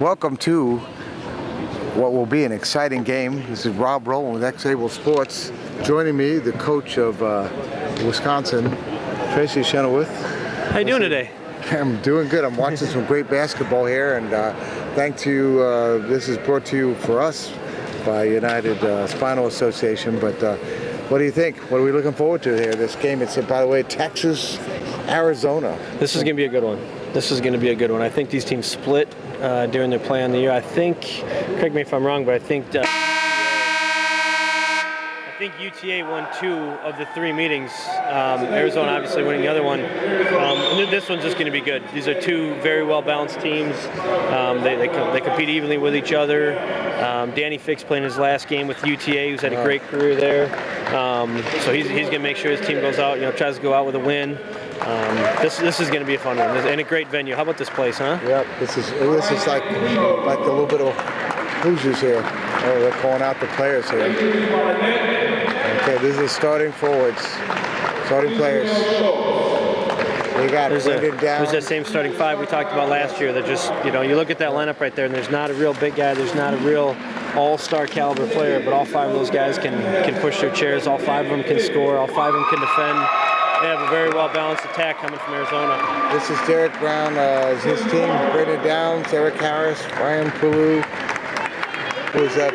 Welcome to what will be an exciting game. This is Rob Rowland with X-Able Sports. Joining me, the coach of Wisconsin, Tracy Chenoweth. How you doing today? I'm doing good. I'm watching some great basketball here, and thanks to you, this is brought to you for us by United Spinal Association. But what do you think? What are we looking forward to here? This game, it's, by the way, Texas, Arizona. This is going to be a good one. This is going to be a good one. I think these teams split during their play on the year. I think, correct me if I'm wrong, but I think UTA won 2 of the 3 meetings. Arizona obviously winning the other one. This one's just going to be good. These are 2 very well-balanced teams. They compete evenly with each other. Danny Fick's playing his last game with UTA, who's had a great career there. So he's going to make sure his team goes out, tries to go out with a win. This is going to be a fun one, and a great venue. How about this place, huh? Yep, this is like a little bit of Hoosiers here. Oh, they're calling out the players here. Okay, these are starting forwards, starting players. We got Brendan down. There's that same starting 5 we talked about last year. That just, you look at that lineup right there, and there's not a real big guy. There's not a real all-star caliber player, but all 5 of those guys can push their chairs. All 5 of them can score. All 5 of them can defend. They have a very well-balanced attack coming from Arizona. This is Derek Brown, his team, Brendan Downs, Eric Harris, Ryan Pulu. Who's that?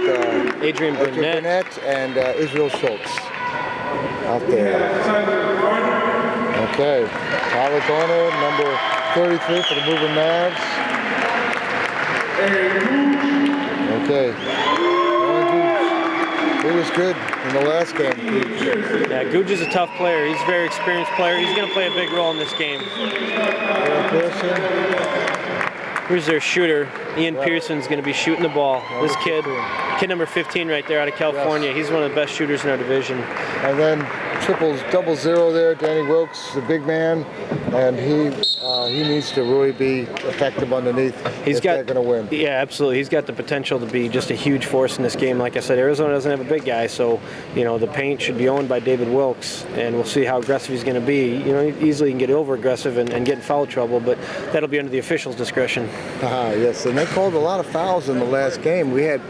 Adrian Burnett and Israel Schultz out there. Okay, Tyler Garner, number 33 for the Moving Mavs. Okay, he was good in the last game. Yeah, Gooch is a tough player. He's a very experienced player. He's going to play a big role in this game. Here's their shooter. Ian Pearson's going to be shooting the ball. This kid number 15 right there out of California, he's one of the best shooters in our division. And then double zero there, Danny Wilkes, the big man, and he needs to really be effective underneath if they're going to win. Yeah, absolutely. He's got the potential to be just a huge force in this game. Like I said, Arizona doesn't have a big guy, so the paint should be owned by David Wilkes, and we'll see how aggressive he's going to be. Easily can get over-aggressive and get in foul trouble, but that'll be under the officials' discretion. Yes, and they called a lot of fouls in the last game. We had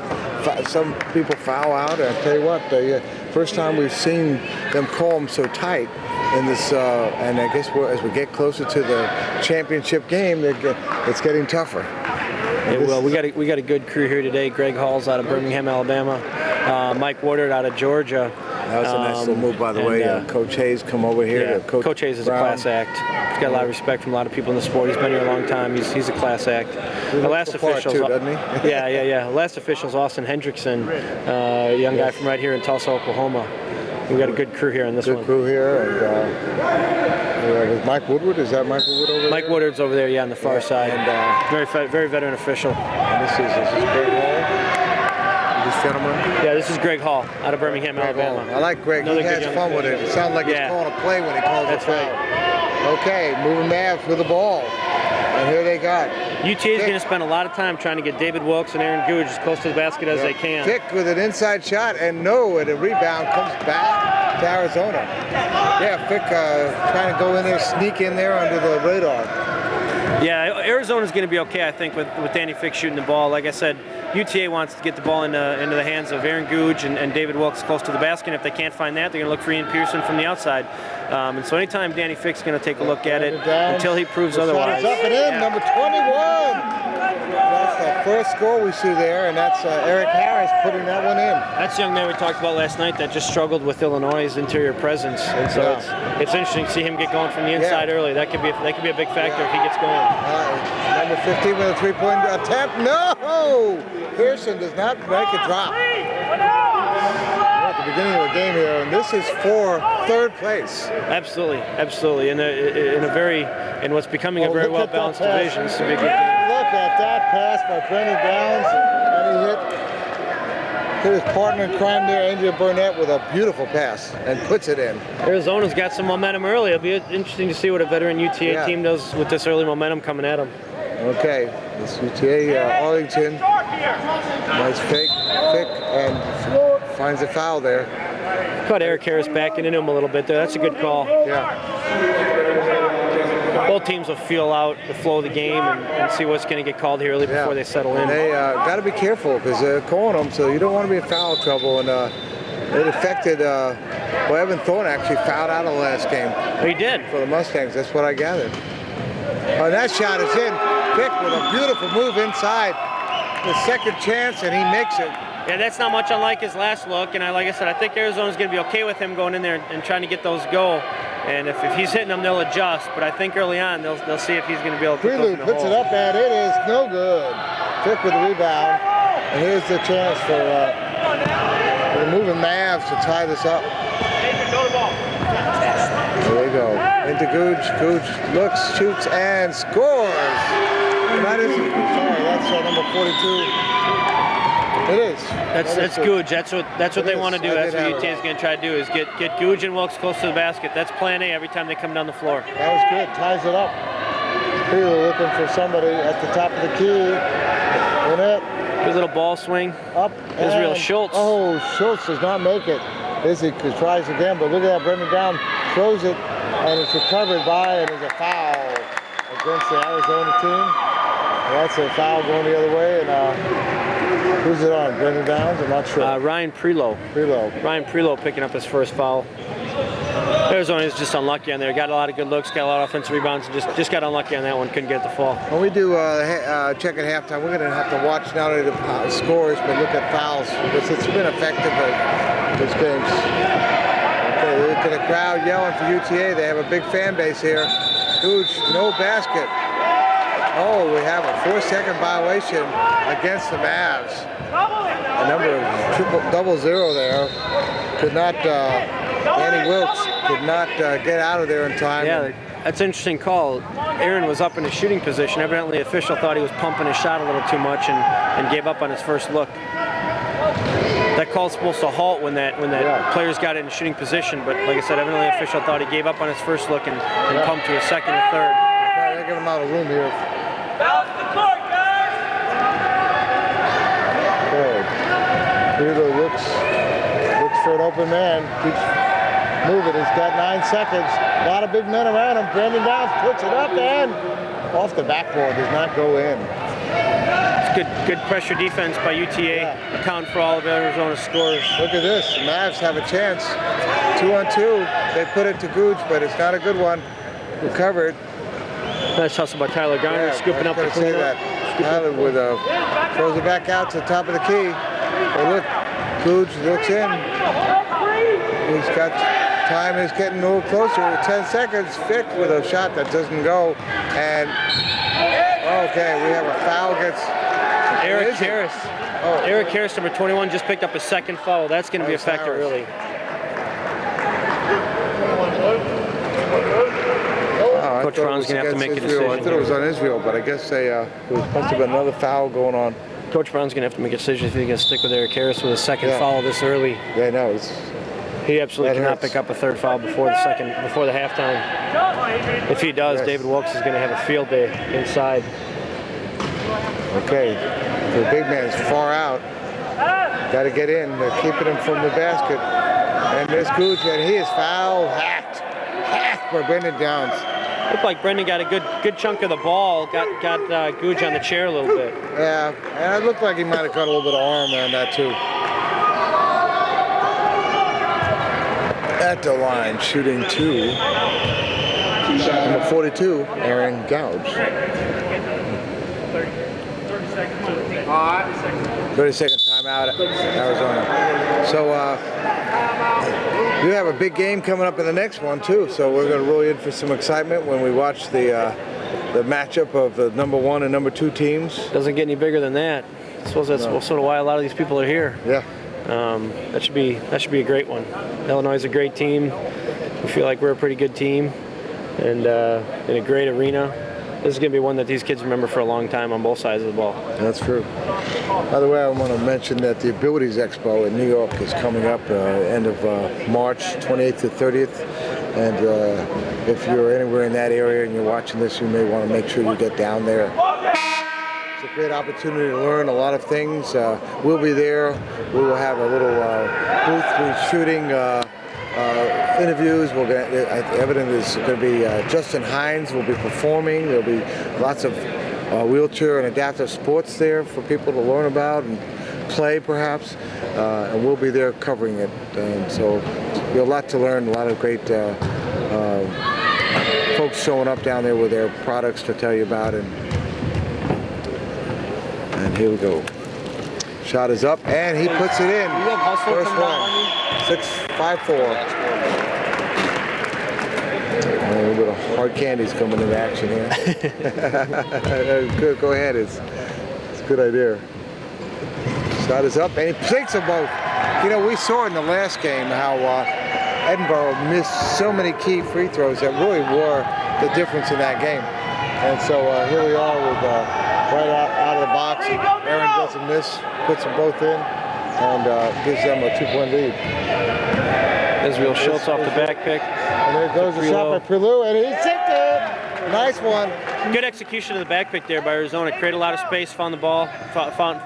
some people foul out, and I tell you what, the first time we've seen them call them so tight in this, and I guess as we get closer to the championship game, it's getting tougher. Well, we got a good crew here today. Greg Hall's out of Birmingham, Alabama. Mike Woodard out of Georgia. That was a nice little move, by the way. Coach Hayes come over here. Yeah, Coach Hayes is a class act. He's got a lot of respect from a lot of people in the sport. He's been here a long time. He's a class act. The last official, doesn't he? Yeah. Last official is Austin Hendrickson, a young guy from right here in Tulsa, Oklahoma. We got a good crew here on this one. Good crew here, and Mike Woodward. Is that Michael Wood over there? Mike Woodard's over there, on the far side. And very veteran official. And this is Greg Hall. This gentleman? Yeah, this is Greg Hall out of Birmingham, Alabama. I like Greg. He has fun with it. It sounds like he's calling a play when he calls a foul. Right. Okay, moving Mavs with the ball. And here they got UTA is going to spend a lot of time trying to get David Wilkes and Aaron Gooch as close to the basket as they can. Fick with an inside shot, and a rebound comes back to Arizona. Yeah, Fick trying to go in there, sneak in there under the radar. Yeah, Arizona's going to be okay, I think, with Danny Fick shooting the ball. Like I said, UTA wants to get the ball into the hands of Aaron Gooch and David Wilkes close to the basket. And if they can't find that, they're going to look for Ian Pearson from the outside. And so anytime Danny Fick's going to take a look at it until he proves otherwise. Up and in, number 21. That's the first score we see there, and that's Eric Harris putting that one in. That's the young man we talked about last night that just struggled with Illinois' interior presence, and so it's interesting to see him get going from the inside early. That could be a big factor if he gets going. Number 15 with a three-point attempt. No! Pearson does not make a drop. At the beginning of the game here, and this is for third place. Absolutely. In what's becoming a very well-balanced division. This is a big game. Look at that pass by Brendan Downs, and he hit his partner in crime there, Adrian Burnett, with a beautiful pass and puts it in. Arizona's got some momentum early. It'll be interesting to see what a veteran UTA team does with this early momentum coming at them. Okay, this UTA Arlington, nice fake, and finds a foul there. Caught Eric Harris backing into him a little bit there. That's a good call. Yeah. both teams will feel out the flow of the game and see what's going to get called here early before they settle in. They got to be careful because they're calling them, so you don't want to be in foul trouble. And it affected. Well, Evan Thorne actually fouled out of the last game. He did for the Mustangs. That's what I gathered. Oh, that shot is in. Vic with a beautiful move inside. The second chance, and he makes it. Yeah, that's not much unlike his last look. And like I said, I think Arizona's going to be okay with him going in there and trying to get those go. And if he's hitting them, they'll adjust. But I think early on, they'll see if he's going to be able to put those in the puts hole. it up, and it is no good. Vic with the rebound. And here's the chance for the moving Mavs to tie this up. There we go. Into Gooch. Gooch looks, shoots, and scores. That is, sorry, that's number 42. It is. That's Gooch. That's what they want to do. That's what UTA is going to try to do is get Gooch and Wilkes close to the basket. That's plan A every time they come down the floor. That was good. Ties it up. Here looking for somebody at the top of the key. In it. Good little ball swing. Up. Israel Schultz. Oh, Schultz does not make it. Izzy tries again, but look at that. Brendan Down throws it, and it's recovered by, and there's a foul against the Arizona team. That's a foul going the other way, and who's it on? Brendan Downs? I'm not sure. Ryan Prelo. Ryan Prelo picking up his first foul. Arizona is just unlucky on there. Got a lot of good looks, got a lot of offensive rebounds, and just got unlucky on that one. Couldn't get the fall. When we do check at halftime, we're going to have to watch not only the scores, but look at fouls, because it's been effective at these games. Okay, look at the crowd yelling for UTA. They have a big fan base here. Huge, no basket. Oh, we have a 4-second violation against the Mavs. A number of double zero there. Could not, Danny Wilkes could not get out of there in time. Yeah, that's an interesting call. Aaron was up in a shooting position. Evidently, the official thought he was pumping his shot a little too much and gave up on his first look. That call's supposed to halt when that player's got it in shooting position, but like I said, evidently the official thought he gave up on his first look and pumped to a second or third. They're giving him out of room here. Balance the court, guys! Okay. Peter looks for an open man. Keeps moving. He's got 9 seconds. A lot of big men around him. Brendan Downs puts it up and off the backboard. Does not go in. Good pressure defense by UTA, accounting for all of Arizona's scores. Look at this. The Mavs have a chance. 2-on-2. They put it to Gooch, but it's not a good one. Recovered. Nice hustle by Tyler Garner, scooping up the cleanup. Tyler with throws it back out to the top of the key. Oh, look, Gooch looks in. He's got time. He's getting a little closer. 10 seconds. Vic with a shot that doesn't go. And okay, we have a foul against Eric Harris. Oh. Eric Harris, number 21, just picked up a second foul. That's going to be a factor, really. Coach Brown's going to have to make a decision. I thought it was on Israel, but I guess there must have been another foul going on. Coach Brown's going to have to make a decision if he's going to stick with Eric Harris with a second foul this early. Yeah, no, he absolutely cannot pick up a third foul before the halftime. If he does, David Wilkes is going to have a field day inside. Okay, the big man's far out. Got to get in. They're keeping him from the basket. And there's Gooch, and he is foul hacked by Brendan Downs. Looked like Brendan got a good chunk of the ball. Got Gooch on the chair a little bit. Yeah, and it looked like he might have got a little bit of arm on that too. At the line, shooting 2. Number 42, Aaron Gouge. 30-second timeout, Arizona. So you have a big game coming up in the next one too. So we're going to roll in for some excitement when we watch the matchup of the number 1 and number 2 teams. Doesn't get any bigger than that. I suppose that's sort of why a lot of these people are here. Yeah. That should be a great one. Illinois is a great team. We feel like we're a pretty good team, and in a great arena. This is going to be one that these kids remember for a long time on both sides of the ball. That's true. By the way, I want to mention that the Abilities Expo in New York is coming up end of March 28th to 30th. And if you're anywhere in that area and you're watching this, you may want to make sure you get down there. It's a great opportunity to learn a lot of things. We'll be there. We will have a little booth shooting interviews. Evident is going to be Justin Hines will be performing. There'll be lots of wheelchair and adaptive sports there for people to learn about and play, perhaps. And we'll be there covering it. So you have a lot to learn. A lot of great folks showing up down there with their products to tell you about. And here we go. Shot is up, and he puts it in. First one. 6-5-4. A little bit of hard candies coming into action here. Good, go ahead. It's a good idea. Shot is up, and he sinks them both. You know, we saw in the last game how Edinburgh missed so many key free throws that really were the difference in that game. And so here we are with right out of the box. Aaron doesn't miss, puts them both in, and gives them a 2-point lead. Israel Schultz off the back pick. And there goes the shot by Prelou, and he sinked it. Nice one. Good execution of the back pick there by Arizona. Created a lot of space, found the ball, found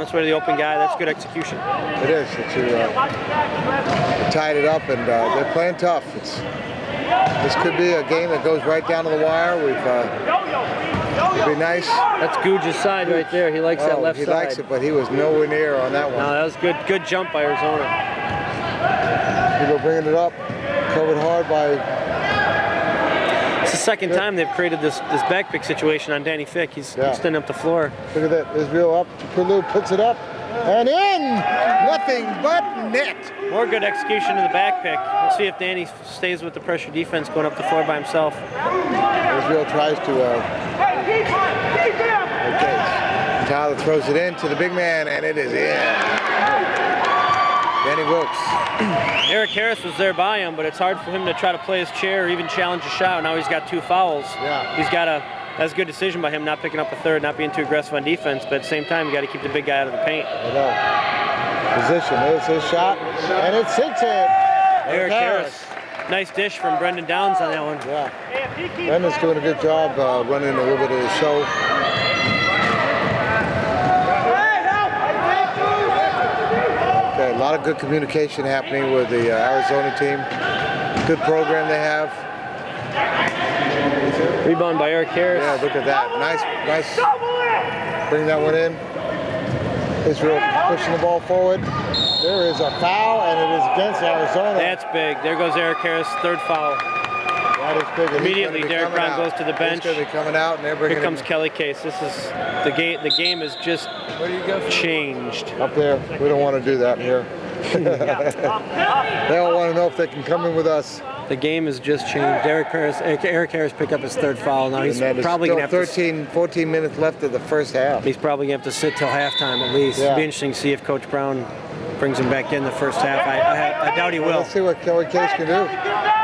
its way to the open guy. That's good execution. It is. Tied it up, and they're playing tough. This could be a game that goes right down to the wire. It'd be nice. That's Googe's side right there. He likes that left side. He likes it, but he was nowhere near on that one. No, that was good jump by Arizona. People bringing it up, covered hard by. It's the second time they've created this back pick situation on Danny Fick. He's extending up the floor. Look at that. Israel up. Prelou puts it up and in. Nothing but net. More good execution of the back pick. We'll see if Danny stays with the pressure defense going up the floor by himself. Israel tries to. Okay. Tyler throws it in to the big man, and it is in. Danny Wilkes. Eric Harris was there by him, but it's hard for him to try to play his chair or even challenge a shot. Now he's got 2 fouls. Yeah. That's a good decision by him, not picking up a third, not being too aggressive on defense, but at the same time, you got to keep the big guy out of the paint. I know. Position, there's his shot, and it sinks it. Eric Harris. Nice dish from Brendan Downs on that one. Yeah. Brendan's doing a good job running a little bit of the show. Okay, a lot of good communication happening with the Arizona team. Good program they have. Rebound by Eric Harris. Yeah, look at that. Nice. Bring that one in. Israel pushing the ball forward. There is a foul, and it is against Arizona. That's big. There goes Eric Harris, 3rd foul. That is big. Immediately, Derek Brown goes to the bench. He's going to be coming out, and they're bringing Here comes Kelly Case. This is the game. The game is just changed. Up there, we don't want to do that here. They all want to know if they can come in with us. The game has just changed. Eric Harris picked up his 3rd foul. Now he's probably going to have 14 minutes left of the first half. He's probably going to have to sit till halftime at least. Yeah. It'll be interesting to see if Coach Brown brings him back in the first half. I doubt he will. Let's see what Kelly Case can do.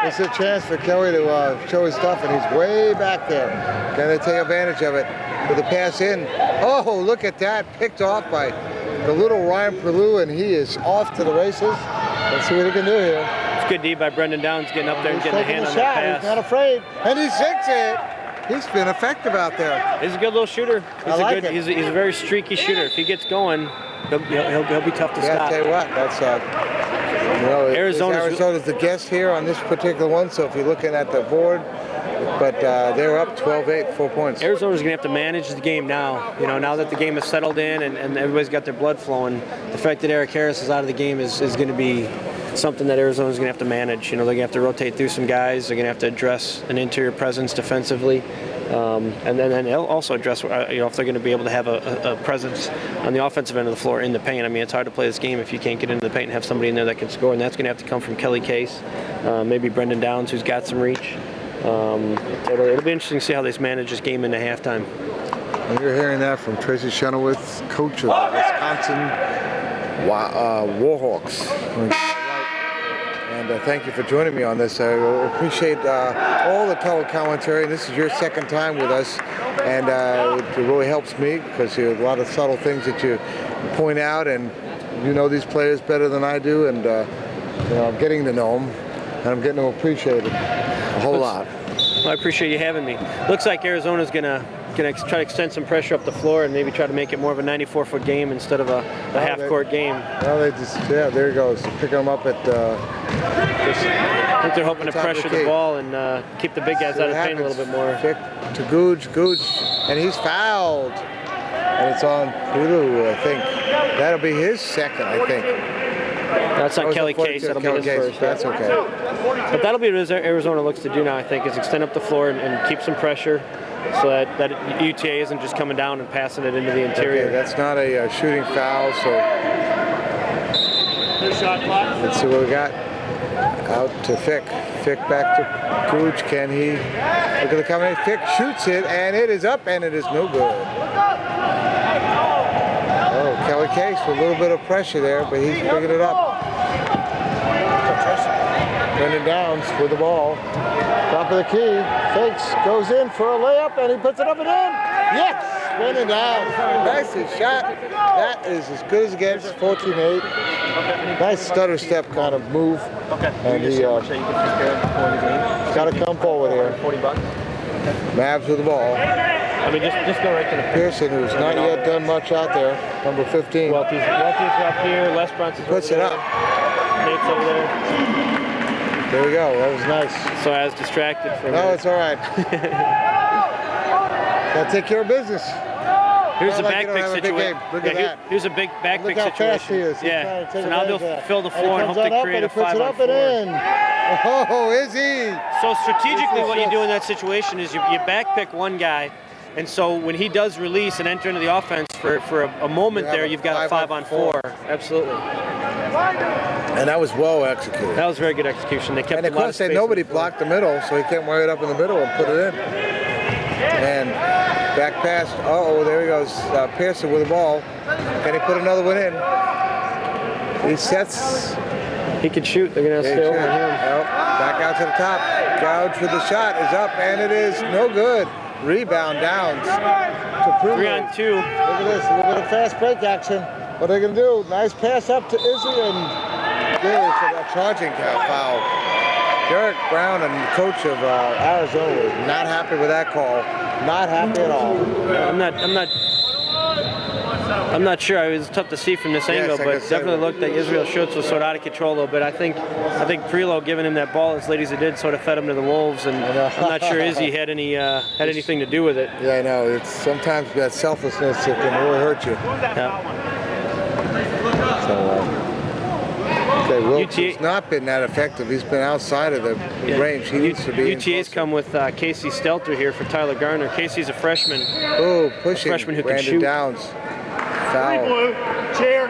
It's a chance for Kelly to show his stuff, and he's way back there. Can they take advantage of it with the pass in? Oh, look at that. Picked off by the little Ryan Prelou, and he is off to the races. Let's see what he can do here. It's good D by Brendan Downs getting up there and getting a hand on shot. that pass. He's not afraid, and he sinks it. He's been effective out there. He's a good little shooter. He's He's a very streaky shooter. If he gets going, he'll be tough to stop. I tell you what, that's Arizona's the guest here on this particular one. So if you're looking at the board, but they're up 12-8, 4 points. Arizona's going to have to manage the game now. You know, now that the game is settled in and everybody's got their blood flowing, the fact that Eric Harris is out of the game is going to be something that Arizona's going to have to manage. You know, they're going to have to rotate through some guys. They're going to have to address an interior presence defensively. And then they'll also address, if they're going to be able to have a presence on the offensive end of the floor in the paint. I mean, it's hard to play this game if you can't get into the paint and have somebody in there that can score, and that's going to have to come from Kelly Case, maybe Brendan Downs, who's got some reach. It'll be interesting to see how they manage this game into halftime. And you're hearing that from Tracy Chenoweth, coach of the Wisconsin Warhawks. And thank you for joining me on this. I appreciate all the color commentary. This is your second time with us, and it really helps me because there are a lot of subtle things that you point out, and you know these players better than I do, and I'm getting to know them, and I'm getting to appreciate it a whole lot. Well, I appreciate you having me. Looks like Arizona's going to going to try to extend some pressure up the floor and maybe try to make it more of a 94-foot game instead of a half-court game. Well, they just, yeah, there he goes. Picking them up at I think they're hoping to pressure the ball and keep the big guys out of the paint a little bit more. Fick to Gooch, and he's fouled. And it's on Hulu, I think. That'll be his second, I think. That's on Kelly Case. That'll be his first. That's okay. But that'll be what Arizona looks to do now, I think, is extend up the floor and keep some pressure so that UTA isn't just coming down and passing it into the interior. Okay, that's not a shooting foul, so let's see what we got. Out to Fick. Fick back to Gooch. Can he? Look at the combination. Fick shoots it, and it is up, and it is no good. Oh, Kelly Case with a little bit of pressure there, but he's picking it up. Brendan Downs with the ball. Top of the key. Fakes, goes in for a layup, and he puts it up and in. Yes! Brendan Downs. Nice shot. That is as good as it gets. 14-8. Nice stutter step kind of move. Okay. And he got to come forward here. $40. Mavs with the ball. I mean, just go right to the Pearson, who's not yet done much out there. Number 15. Welty's up here. Les Brunson's puts it up. Nate's over there. There we go. That was nice. So I was distracted for a No, minute. it's all right. Gotta take care of business. Here's a Like back you don't pick have a big situation. game. Look at that. Here's a big back Look pick how situation. fast he is. He's trying to take So now advantage of they'll that. fill the And he floor and comes hope on they up create and a he puts it up 5-on-4. and in. Oh, is he? So strategically what you do in that situation is you back pick one guy, and so when he does release and enter into the offense for a moment there, you've got a 5-on-4. Absolutely. And that was well executed. That was very good execution. They kept And a of lot of course, space nobody in the floor. blocked the middle, so he can't wear it up in the middle and put it in. And back pass. Uh-oh, there he goes. Pearson with the ball. Can he put another one in? He sets. He could shoot. They're going to stay over him. Well, back out to the top. Gouge with the shot is up, and it is no good. Rebound Downs to Primo. 3-on-2. Look at this, a little bit of fast break action. What are they going to do? Nice pass up to Izzy, and there's a charging foul. Derek Brown and the coach of Arizona was not happy with that call. Not happy at all. I'm not sure. It was tough to see from this angle, like but I said, definitely looked like Israel Schultz was sort of out of control a little bit. I think Prelo giving him that ball as late as he did sort of fed him to the wolves, and I'm not sure Izzy had anything to do with it. Yeah, I know. It's sometimes that selflessness that can really hurt you. Yeah. Okay, Wilkes UTA has not been that effective. He's been outside of the range. He needs to be. UTA's come with Casey Stelter here for Tyler Garner. Casey's a freshman. Oh, pushing. Freshman who can Brandon shoot. Downs. Foul. Chair.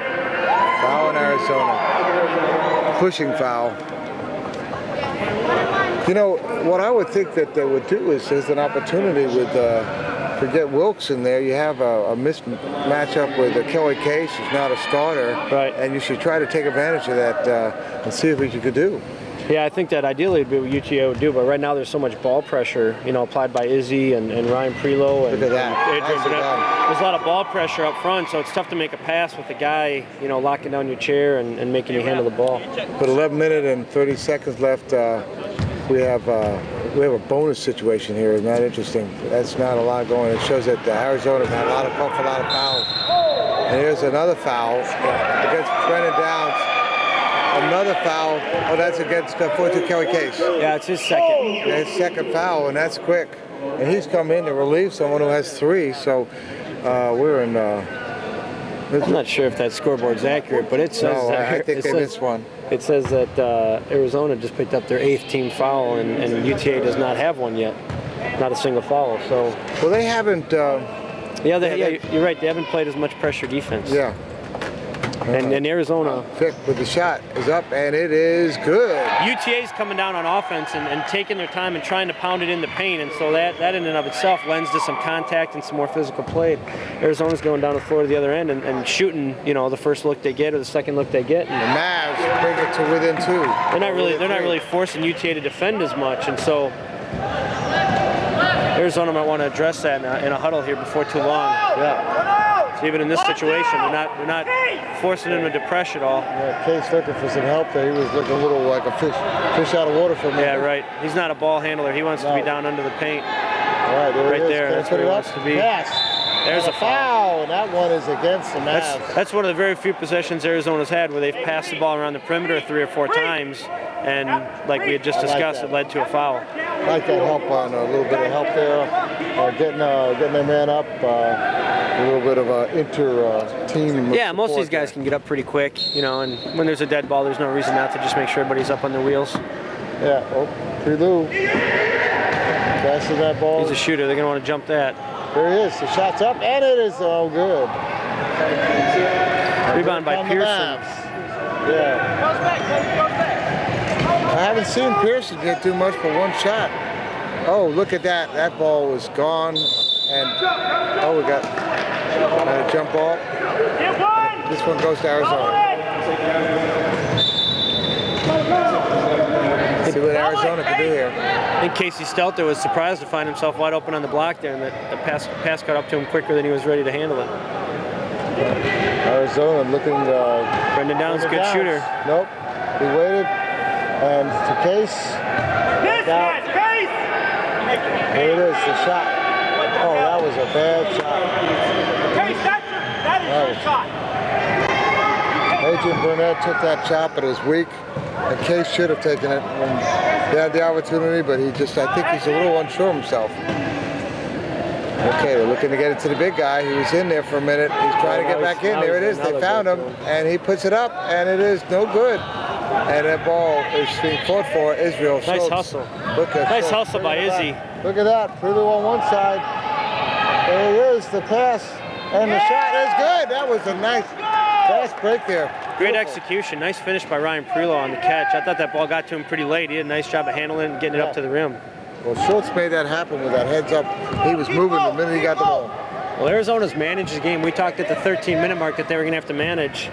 Foul in Arizona. Pushing foul. You know, what I would think that they would do is there's an opportunity with, forget Wilkes in there, you have a mismatch up with Kelly Case, who's not a starter. Right. And you should try to take advantage of that and see what you could do. Yeah, I think that ideally would be what UTA would do, but right now there's so much ball pressure, applied by Izzy and Ryan Prelo. And, Look at that. and Adrian Nicely Burnett. done. There's a lot of ball pressure up front, so it's tough to make a pass with the guy, locking down your chair and making you handle the ball. With 11 minutes and 30 seconds left, we have a bonus situation here. Isn't that interesting? That's not a lot going. It shows that Arizona had a lot of fouls. And here's another foul against Brendan Downs. Another foul. Oh, that's against Fortune Kelly Case. Yeah, it's his second. Yeah, his second foul, and that's quick. And he's come in to relieve someone who has 3. So we're in. I'm not sure if that scoreboard's accurate, but it says No, that I think they missed one. It says that Arizona just picked up their 8th team foul, and UTA does not have one yet. Not a single foul. So. Well, they haven't. Yeah, you're right. They haven't played as much pressure defense. Yeah. And Arizona. Fick with the shot is up, and it is good. UTA's coming down on offense and taking their time and trying to pound it in the paint, and so that in and of itself lends to some contact and some more physical play. Arizona's going down the floor to the other end and shooting, the first look they get or the second look they get. The Mavs bring it to within 2. They're not really forcing UTA to defend as much, and so Arizona might want to address that in a huddle here before too long. Yeah. So even in this situation, they're not forcing him to press at all. Yeah, Case looking for some help there. He was looking a little like a fish out of water for me. Yeah, right. He's not a ball handler. He wants to be down under the paint. right, there right it is. there. That's where he wants to be. Pass. There's a foul. And that one is against the Mavs. That's one of the very few possessions Arizona's had where they've passed the ball around the perimeter 3 or 4 times, and like we had just discussed, it led to a foul. I like that help on a little bit of help there, getting their man up, a little bit of a inter-team. Yeah, most of these guys can get up pretty quick, you know, and when there's a dead ball, there's no reason not to just make sure everybody's up on their wheels. Yeah, Prelou passes that ball. He's a shooter. They're going to want to jump that. There he is. The shot's up, and it is good. Rebound by Pearson. Yeah. I haven't seen Pearson get too much for one shot. Oh, look at that. That ball was gone. And, oh, we got a jump ball. This one goes to Arizona. See what Arizona can do here. I think Casey Stelter was surprised to find himself wide open on the block there, and the pass got up to him quicker than he was ready to handle it. Arizona looking. Brendan Downs, good shooter. Nope. He waited, and to Case. There it is, the shot. Oh, that was a bad shot. Case, that is your shot. Adrian Burnett took that shot, but it was weak. And Case should have taken it when he had the opportunity, but I think he's a little unsure of himself. Okay, they're looking to get it to the big guy. He was in there for a minute. He's trying to get back in. There it is. They found him, and he puts it up, and it is no good. And that ball is being fought for Israel Schultz. Nice hustle. Look at nice Schultz. hustle by Izzy. Look at that. Prelou on one side. There it is, the pass. And the shot is good. That was a nice fast break there. Great execution. Nice finish by Ryan Prelo on the catch. I thought that ball got to him pretty late. He did a nice job of handling it and getting it up to the rim. Well, Schultz made that happen with that heads up. He was moving the minute he got the ball. Well, Arizona's managed the game. We talked at the 13-minute mark that they were going to have to manage.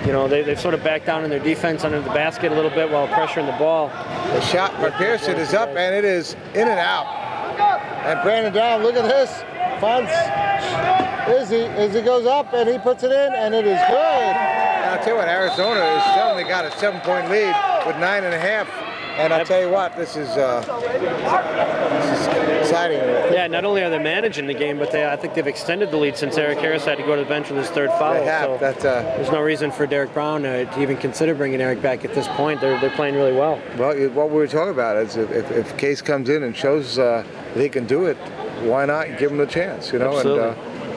You know, they've sort of backed down in their defense under the basket a little bit while pressuring the ball. The shot by Pearson is up, and it is in and out. And Brandon Down, look at this. Finds Izzy goes up, and he puts it in, and it is good. And I'll tell you what, Arizona has suddenly got a 7-point lead with 9.5. And I'll tell you what, this is exciting. Yeah, not only are they managing the game, but I think they've extended the lead since Eric Harris had to go to the bench with his 3rd foul. They have. So there's no reason for Derek Brown to even consider bringing Eric back at this point. They're playing really well. Well, what we were talking about is if Case comes in and shows that he can do it, why not give him a chance? You know, absolutely.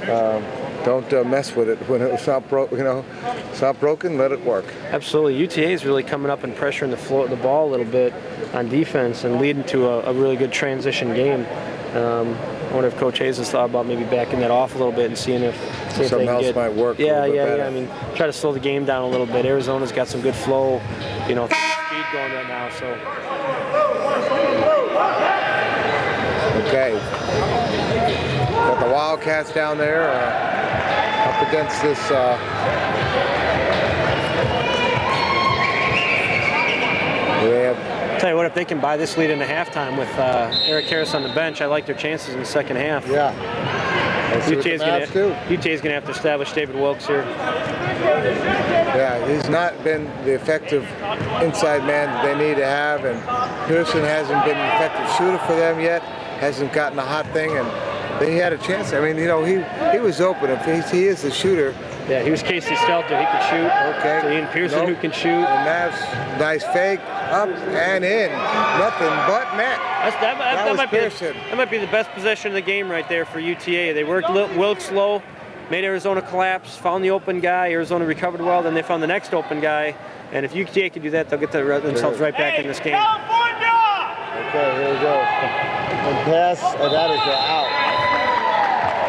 And don't mess with it when it's not broken. You know, it's not broken. Let it work. Absolutely. UTA is really coming up and pressuring the ball a little bit on defense and leading to a really good transition game. I wonder if Coach Hayes has thought about maybe backing that off a little bit and seeing if something else might work. Yeah. I mean, try to slow the game down a little bit. Arizona's got some good flow, you know, speed going right now. So. Okay. Got the Wildcats down there up against this. Tell you what, if they can buy this lead into halftime with Eric Harris on the bench, I like their chances in the second half. Yeah. UTA's going to have to establish David Wilkes here. Yeah, he's not been the effective inside man that they need to have, and Pearson hasn't been an effective shooter for them yet. Hasn't gotten a hot thing, and he had a chance. I mean, you know, he was open. If he is the shooter. Yeah, he was Casey Stelter. He could shoot. Okay. So Ian Pearson who can shoot. And that's nice fake, up and in. Nothing but net. That might be the best possession of the game right there for UTA. They worked Wilkes low, made Arizona collapse, found the open guy. Arizona recovered well. Then they found the next open guy. And if UTA can do that, they'll get themselves right back in this game. California! Okay, here we go. And pass, and that is out.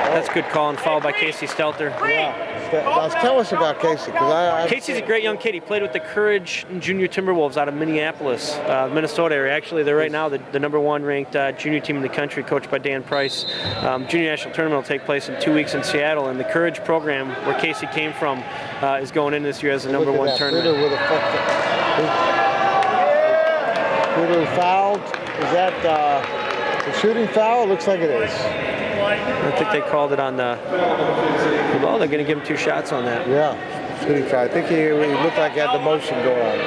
That's good call and foul by Casey Stelter. Yeah. Now, tell us about Casey. Casey's a great young kid. He played with the Courage Junior Timberwolves out of Minneapolis, Minnesota area. Actually, they're right now the #1 ranked junior team in the country, coached by Dan Price. Junior National Tournament will take place in 2 weeks in Seattle, and the Courage program, where Casey came from, is going in this year as the #1 tournament. Ritter fouled. Is that the shooting foul? It looks like it is. I think they called it on the ball. They're going to give him 2 shots on that. Yeah, shooting foul. I think he looked like he had the motion going on.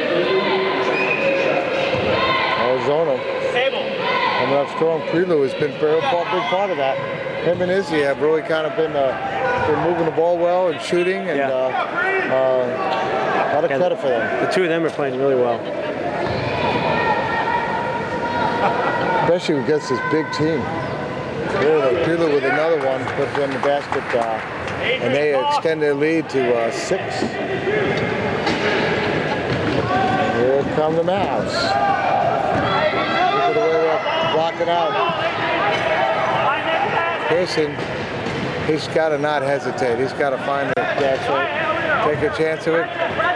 Arizona. coming up strong. Prelude has been a big part of that. Him and Izzy have really kind of been moving the ball well and shooting, and a lot of credit for them. The two of them are playing really well. Especially against this big team. Prelude with another one, put them in the basket, and they extend their lead to 6. Here come the Mavs. Look at the way they're blocking out. Pearson, he's got to not hesitate. He's got to find it. Take a chance of it.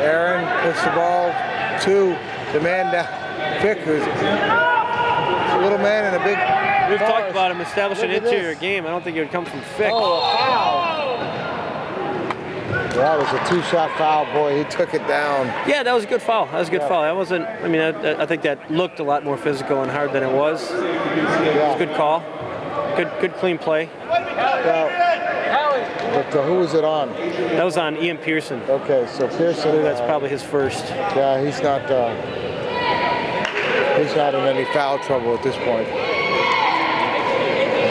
Aaron puts the ball to the man down. Fick, who's a little man in a big. We've talked about him establishing an interior game. I don't think it would come from Fick. Oh, a foul. That was a 2-shot foul, boy. He took it down. Yeah, that was a good foul. That was a good foul. That wasn't. I mean, I think that looked a lot more physical and hard than it was. It was a good call. Good clean play. But who was it on? That was on Ian Pearson. Okay, so Pearson. I believe that's probably his first. Yeah, he's not in any foul trouble at this point.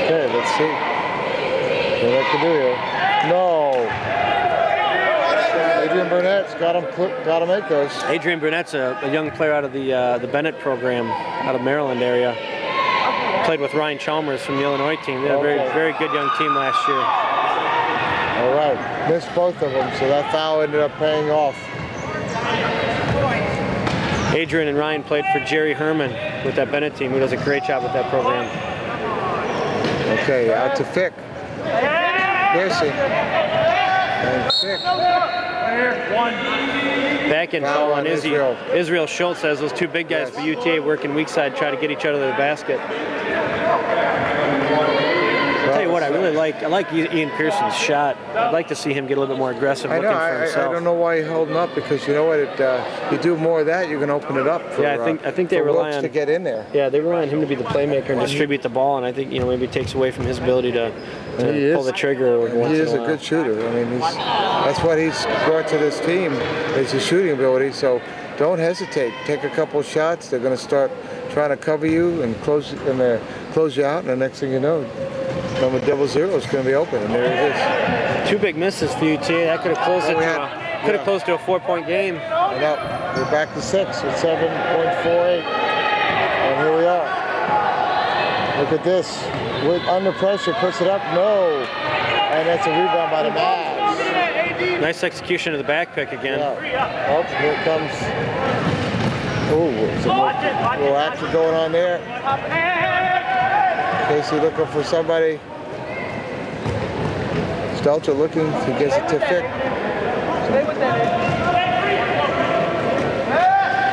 Okay, let's see what they can do here. No. Adrian Burnett's got to make those. Adrian Burnett's a young player out of the Bennett program, out of Maryland area. Played with Ryan Chalmers from the Illinois team. They had a very good young team last year. All right, missed both of them, so that foul ended up paying off. Adrian and Ryan played for Jerry Herman with that Bennett team, who does a great job with that program. Okay, out to Fick. Pearson. And Fick. Back in foul on Israel Schultz has those two big guys for UTA working weak side, try to get each other to the basket. I'll tell you what, I like Ian Pearson's shot. I'd like to see him get a little bit more aggressive looking for himself. I don't know why he's holding up, because you know what, you do more of that, you're going to open it up for, I think they rely on to get in there. Yeah, they rely on him to be the playmaker and distribute the ball, and I think maybe it takes away from his ability to pull the trigger. He is a good shooter. I mean, that's what he's brought to this team, is his shooting ability. So don't hesitate. Take a couple of shots. They're going to start trying to cover you and close you out, and the next thing you know, number 00 is going to be open, and there it is. 2 big misses for UTA. That could have closed closed to a 4-point game. And up, we're back to 6 with 7.48, and here we are. Look at this. Under pressure, puts it up. No, and that's a rebound by the Mavs. Nice execution of the back pick again. Yeah. Oh, here comes. Oh, there's a little action going on there. Casey looking for somebody. Stelter looking, he gets it to Fick.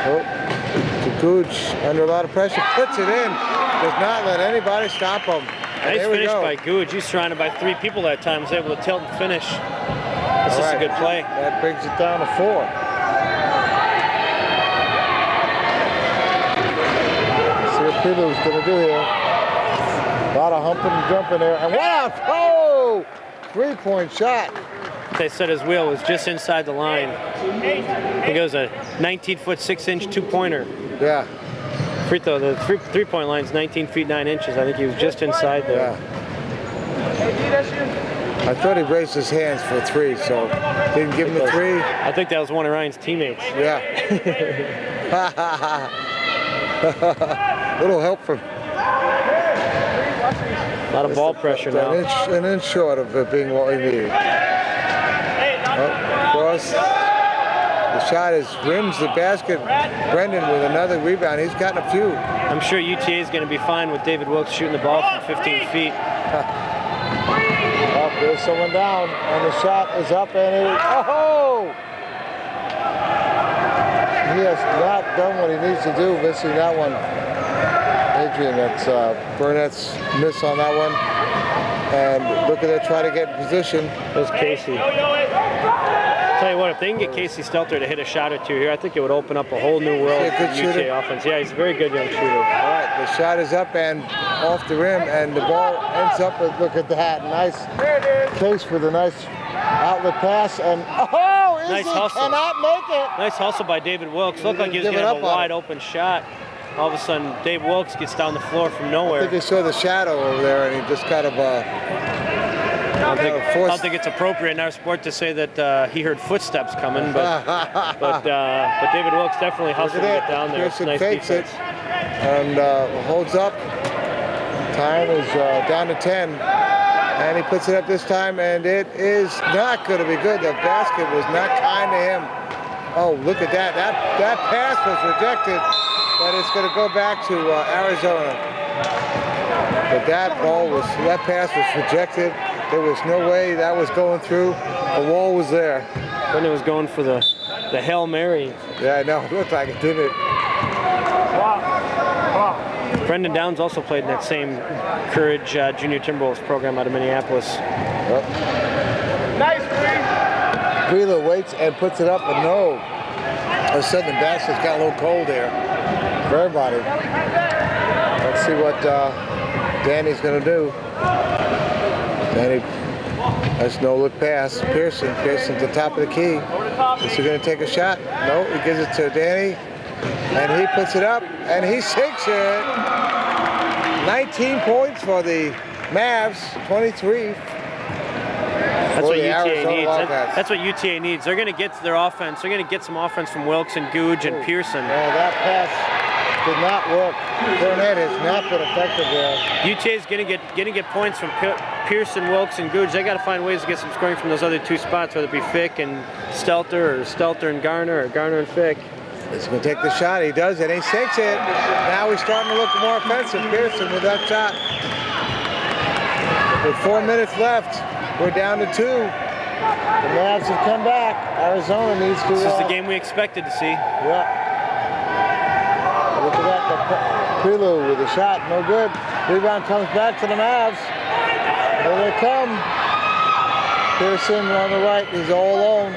Oh, to Gooch, under a lot of pressure, puts it in. Does not let anybody stop him. And nice finish by Gooch. He's surrounded by 3 people that time. Was able to tilt and finish. This is a good play. That brings it down to 4. Let's see what Prelude's going to do here. A lot of humping and jumping there. And what a 3-point shot. They said his wheel was just inside the line. I think it was a 19-foot 6-inch 2-pointer. Yeah. Free throw, the three-point line is 19 feet 9 inches. I think he was just inside there. Yeah. I thought he raised his hands for a 3, so didn't give him the 3. I think that was one of Ryan's teammates. Yeah. Little help from. A lot of ball pressure now. An inch short of it being what we needed. Cross. The shot rims the basket. Brendan with another rebound. He's gotten a few. I'm sure UTA is going to be fine with David Wilkes shooting the ball from 15 feet. Oh, there's someone down, and the shot is up, and he has not done what he needs to do, missing that one. Adrian, that's Burnett's miss on that one. And look at that, try to get in position. There's Casey. Tell you what, if they can get Casey Stelter to hit a shot or 2 here, I think it would open up a whole new world for UTA offense. Yeah, he's a very good young shooter. All right, the shot is up and off the rim, and the ball ends up with, look at that, nice Case with a nice outlet pass, and nice hustle. Cannot make it. Nice hustle by David Wilkes. Looked like he was going to have a wide open shot. all of a sudden Dave Wilkes gets down the floor from I nowhere. think they saw the shadow over there, and he just kind of I don't think it's appropriate in our sport to say that he heard footsteps coming, but David Wilkes definitely hustled to get down there. Pearson Nice fakes defense. it and holds up. Time is down to 10, and he puts it up this time, and it is not going to be good. The basket was not kind to him. Oh, look at that. That pass was rejected, but it's going to go back to Arizona. But that pass was rejected. There was no way that was going through. The wall was there. Brendan was going for the Hail Mary. Yeah, I know. It looked like it, didn't it? Brendan Downs also played in that same Courage Junior Timberwolves program out of Minneapolis. Yep. Nice, Wheeler waits and puts it up, but no. All of a sudden, the basket's got a little cold there for everybody. Let's see what Danny's going to do. Danny has no look pass. Pearson. Pearson to the top of the key. Is he going to take a shot? No, he gives it to Danny. And he puts it up, and he sinks it. 19 points for the Mavs, 23. That's what UTA needs. Wildcats. That's what UTA needs. They're going to get to their offense. They're going to get some offense from Wilkes and Googe and Pearson. Well, that pass did not work. Burnett has not been effective there. UTA is going to get points from Pearson, Wilkes, and Googe. They got to find ways to get some scoring from those other two spots, whether it be Fick and Stelter, or Stelter and Garner, or Garner and Fick. He's going to take the shot. He does, and he sinks it. Now he's starting to look more offensive. Pearson with that shot. With 4 minutes left, we're down to 2. The Mavs have come back. Arizona needs to. This is the game we expected to see. Yeah. Look at that. The Prelude with a shot. No good. Rebound comes back to the Mavs. There they come. Pearson on the right. He's all alone.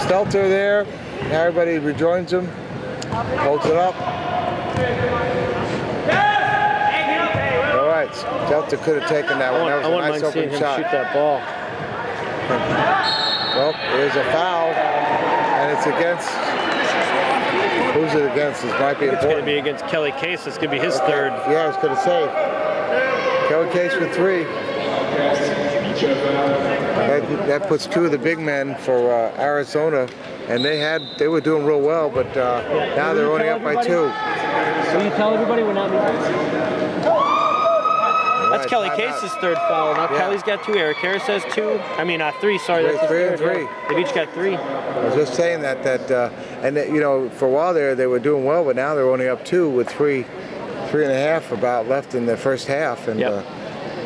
Stelter there. Everybody rejoins him. Holds it up. All right. Stelter could have taken that one. That was a nice open shot. Shoot that ball. Well, there's a foul, and it's against. Who's it against? This might be important. It's going to be against Kelly Case. It's going to be his third. Yeah, I was going to say. Kelly Case with 3. That puts 2 of the big men for Arizona, and they were doing real well, but now they're only up by 2. So you tell everybody we're not meeting? That's Kelly Case's third foul. Now Kelly's got 2. Eric Harris has 2. I mean, 3. Sorry, that's 3 and 3. They've each got 3. I was just saying that and you know, for a while there they were doing well, but now they're only up 2 with 3.5 about left in the first half. And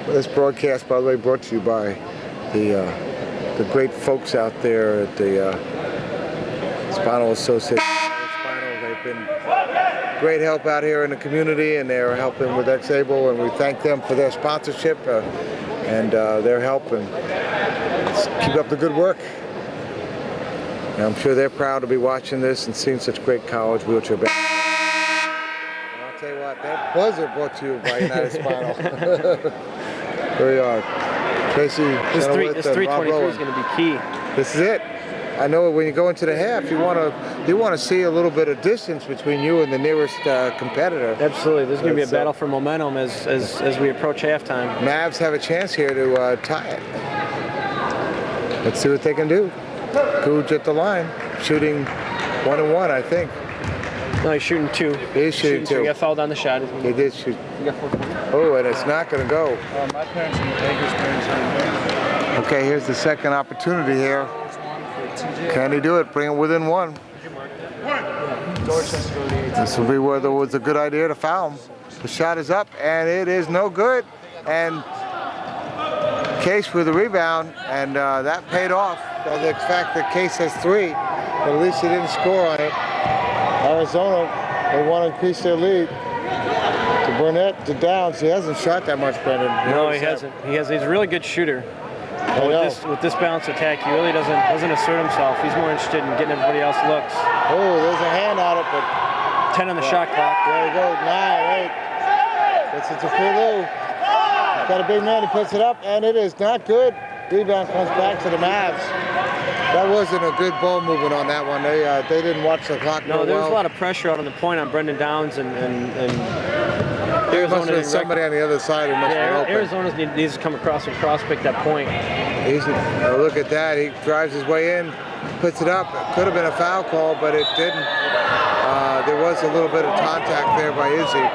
this broadcast, by the way, brought to you by the great folks out there at the Spinal Association. They've been great help out here in the community, and they're helping with X-Able, and we thank them for their sponsorship and their help, and keep up the good work. And I'm sure they're proud to be watching this and seeing such great college wheelchair basketball. I'll tell you what, that buzzer brought to you by United Spinal. Here we are. Tracy, this 323 is going to be key. This is it. I know when you go into the half, you want to see a little bit of distance between you and the nearest competitor. Absolutely. There's going to be a battle for momentum as we approach halftime. Mavs have a chance here to tie it. Let's see what they can do. Googe at the line, shooting 1 and 1, I think. No, he's shooting 2. He's shooting 2. He got fouled on the shot. He did shoot. He got 4 points. Oh, and it's not going to go. My parents and the Baker's parents are Okay, here's the second opportunity here. Can he do it? Bring it within 1. This will be where there was a good idea to foul him. The shot is up, and it is no good. And Case with the rebound, and that paid off. The fact that Case has 3, but at least he didn't score on it. Arizona, they want to increase their lead. To Burnett, to Downs. He hasn't shot that much, Brendan. No, he hasn't. He's a really good shooter. With this balanced attack, he really doesn't assert himself. He's more interested in getting everybody else looks. Oh, there's a hand on it, but 10 on the shot clock. There you go, 9, 8. Gets it to Pulu. He's got a big man, he puts it up, and it is not good. Rebound comes back to the Mavs. That wasn't a good ball movement on that one. They didn't watch the clock. No, there was well. a lot of pressure out on the point on Brendan Downs and There must have been somebody on the other side who must have been open. Arizona needs to come across and cross-pick that point. Look at that. He drives his way in, puts it up. It could have been a foul call, but it didn't. There was a little bit of contact there by Izzy,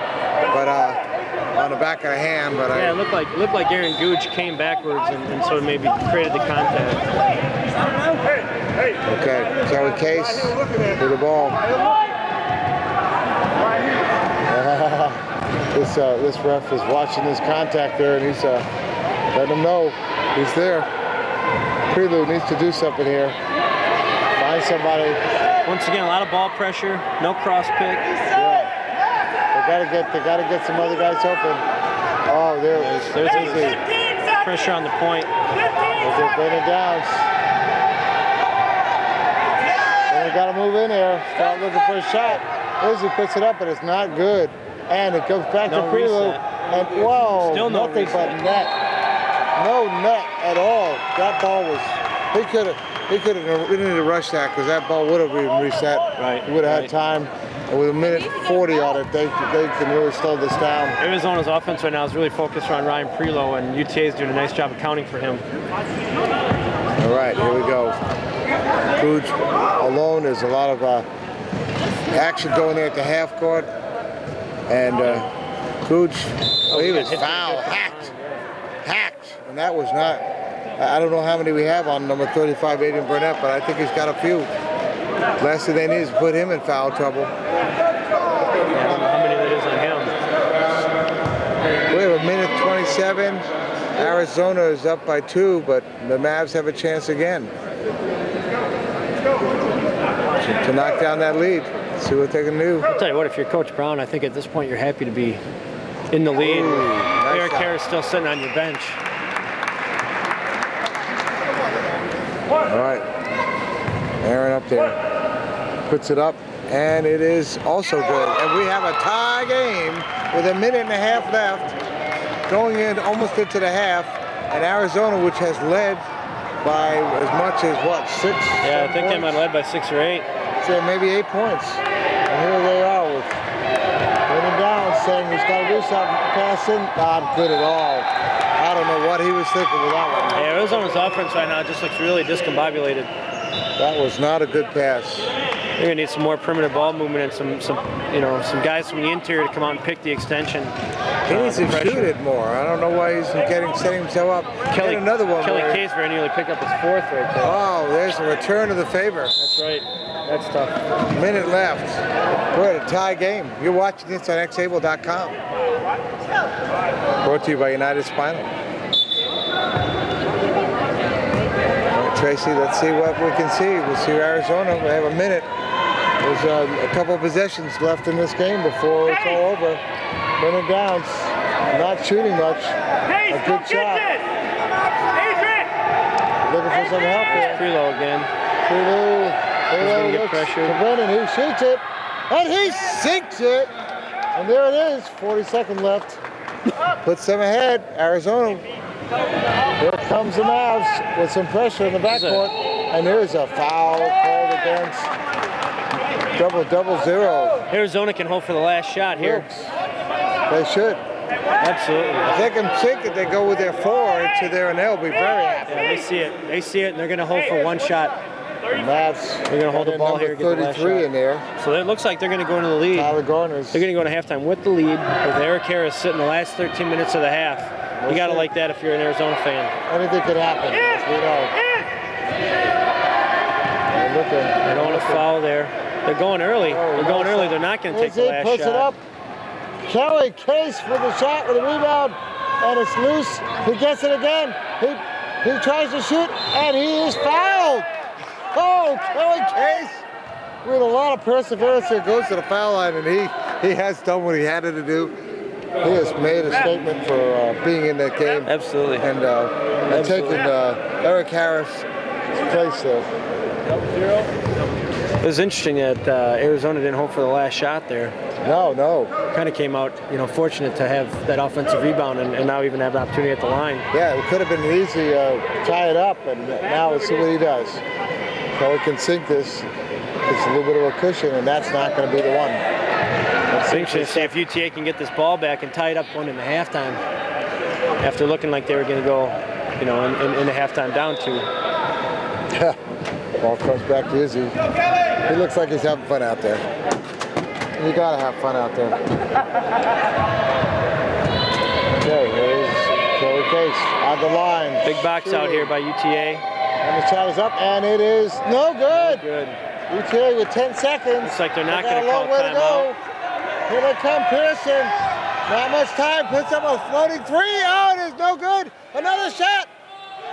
but on the back of the hand. But yeah, it looked like Aaron Gooch came backwards and sort of maybe created the contact. Okay, Kelly Case with the ball. This ref is watching this contact there, and he's letting him know he's there. Prelude needs to do something here. Find somebody. Once again, a lot of ball pressure, no cross pick. Yeah, they gotta get some other guys open. Oh, there's Izzy. Pressure on the point. They're bringing down. They gotta move in there. Start looking for a shot. Izzy puts it up, but it's not good. And it goes back to Prelude. And whoa, still no nothing reset. but net. No net at all. That ball was. He could have. We didn't need to rush that because that ball would have been reset. Right. He would have had time. And with a minute 40 on it, they can really slow this down. Arizona's offense right now is really focused on Ryan Prelow, and UTA is doing a nice job accounting for him. All right, here we go. Gooch alone. There's a lot of action going there at the half court. And Gooch, he was fouled, hacked. And that was not, I don't know how many we have on number 35, Aiden Burnett, but I think he's got a few. Last thing they need is put him in foul trouble. Yeah, I don't know how many that is on him. We have a minute 27. Arizona is up by 2, but the Mavs have a chance again to knock down that lead. See what they can do. I'll tell you what, if you're Coach Brown, I think at this point you're happy to be in the lead. Nice Eric shot. Harris still sitting on your bench. All right. Aaron up there. Puts it up, and it is also good. And we have a tie game with a minute and a half left, going in almost into the half. And Arizona, which has led by as much as, what, 6? Yeah, I think they might have led by 6 or 8. So maybe 8 points. And here they are with Brendan Downs saying he's got to do something. Passing, not good at all. I don't know what he was thinking with that one. Yeah, Arizona's offense right now just looks really discombobulated. That was not a good pass. They're gonna need some more perimeter ball movement and some guys from the interior to come out and pick the extension. He needs to shoot it more. I don't know why he's setting himself up. Kelly, Get another one. Kelly more. Case very nearly picked up his 4th right there. Oh, there's a return of the favor. That's right. That's tough. Minute left. We're at a tie game. You're watching this on xable.com. Brought to you by United Spinal. All right, Tracy, let's see what we can see. We'll see Arizona. We have a minute. There's a couple of possessions left in this game before it's all over. Brendan Downs not shooting much. A good shot. Looking for some help here. Prelow again. Prelude. He's gonna get pressure. Brendan, he shoots it, and he sinks it. And there it is, 40-second left. Puts them ahead, Arizona. Here comes the Mavs with some pressure in the backcourt. And there's a foul called against double zero. Arizona can hope for the last shot here. They should. Absolutely. If they can sink it, they go with their 4 into there, and they'll be very happy. Yeah, they see it. They see it, and they're going to hold for one shot. Mavs, They're going to hold the ball here. Get the last 33 shot. in there. So it looks like they're going to go into the lead. Tyler Garner's. They're going to go into halftime with the lead, with Eric Harris sitting the last 13 minutes of the half. You got to like that if you're an Arizona fan. Anything could happen, as we know. They don't want to foul there. They're going early. They're going early. They're not going to take the last puts shot. it up. Kelly Case with the shot, with a rebound, and it's loose. He gets it again. He tries to shoot, and he is fouled. Oh, Kelly Case with a lot of perseverance here goes to the foul line, and he has done what he had to do. He has made a statement for being in that game. Absolutely. And taking Eric Harris' place there. It was interesting that Arizona didn't hope for the last shot there. No. Kind of came out, fortunate to have that offensive rebound and now even have the opportunity at the line. Yeah, it could have been easy tie it up, and now let's see what he does. So he can sink this. It's a little bit of a cushion, and that's not going to be the one. It's interesting to see if UTA can get this ball back and tie it up going into halftime. After looking like they were going to go, in the halftime down 2. Ball comes back to Izzy. He looks like he's having fun out there. You gotta have fun out there. Okay, here's Kelly Case on the line. Big box out here by UTA. And the shot is up, and it is no good. Good. UTA with 10 seconds. Looks like they're not They got going to a call long way to go. timeout. Here they come, Pearson. Not much time. Puts up a floating 3. Oh, it is no good. Another shot.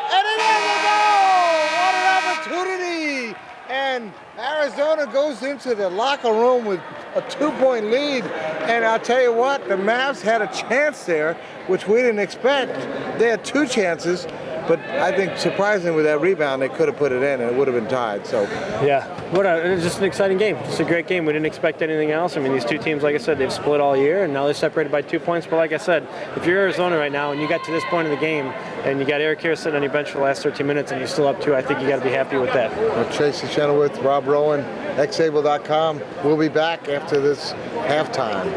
And it is a goal! What an opportunity! And Arizona goes into the locker room with a 2-point lead. And I'll tell you what, the Mavs had a chance there, which we didn't expect. They had 2 chances, but I think surprisingly with that rebound, they could have put it in and it would have been tied. So yeah, it was just an exciting game. Just a great game. We didn't expect anything else. I mean, these 2 teams, like I said, they've split all year, and now they're separated by 2 points. But like I said, if you're Arizona right now and you got to this point of the game and you got Eric Harris sitting on your bench for the last 13 minutes and you're still up 2, I think you got to be happy with that. Well, Tracy Chenoweth, Rob Rowan, xable.com. We'll be back after this halftime.